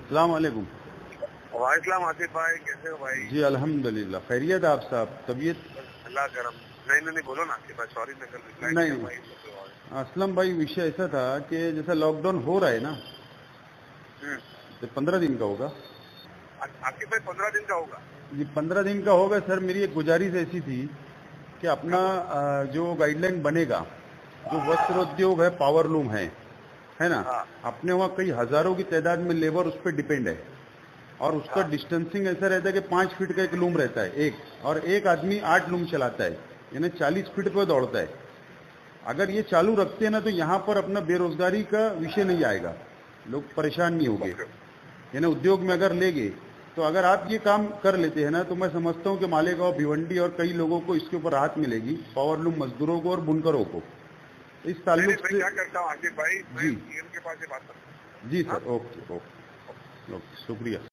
अस्सलाम वालेकुम। वालेकुम आसिफ भाई, कैसे हो भाई? जी अल्हम्दुलिल्लाह, खैरियत आप साहब? तबीयत? अल्लाह करम। नहीं बोलो ना आसिफ भाई, सॉरी मैं कल रिप्लाई नहीं किया भाई। असलम भाई, विषय ऐसा था कि जैसा लॉकडाउन हो रहा है ना, तो 15 दिन का होगा। आसिफ भाई 15 दिन का होगा जी 15 दिन का होगा सर। मेरी एक गुजारिश ऐसी थी कि अपना जो गाइडलाइन बनेगा, जो वस्त्रोद्योग है, पावरलूम है ना, हाँ। अपने वहाँ कई हजारों की तादाद में लेबर उस पर डिपेंड है, और उसका डिस्टेंसिंग ऐसा रहता है कि 5 फीट का एक लूम रहता है एक, और एक आदमी 8 लूम चलाता है, यानी 40 फीट पर दौड़ता है। अगर ये चालू रखते हैं ना, तो यहाँ पर अपना बेरोजगारी का विषय नहीं आएगा, लोग परेशान नहीं होंगे। यानी उद्योग में अगर लेंगे, तो अगर आप ये काम कर लेते हैं ना, तो मैं समझता हूँ कि मालेगांव, भिवंडी और कई लोगों को इसके ऊपर राहत मिलेगी, पावरलूम मजदूरों को और बुनकरों को। इस ताल्लुक से क्या करता हूँ आसिफ भाई, जी मैं के पास से बात करता हूँ। जी सर, ओके ओके ओके, शुक्रिया।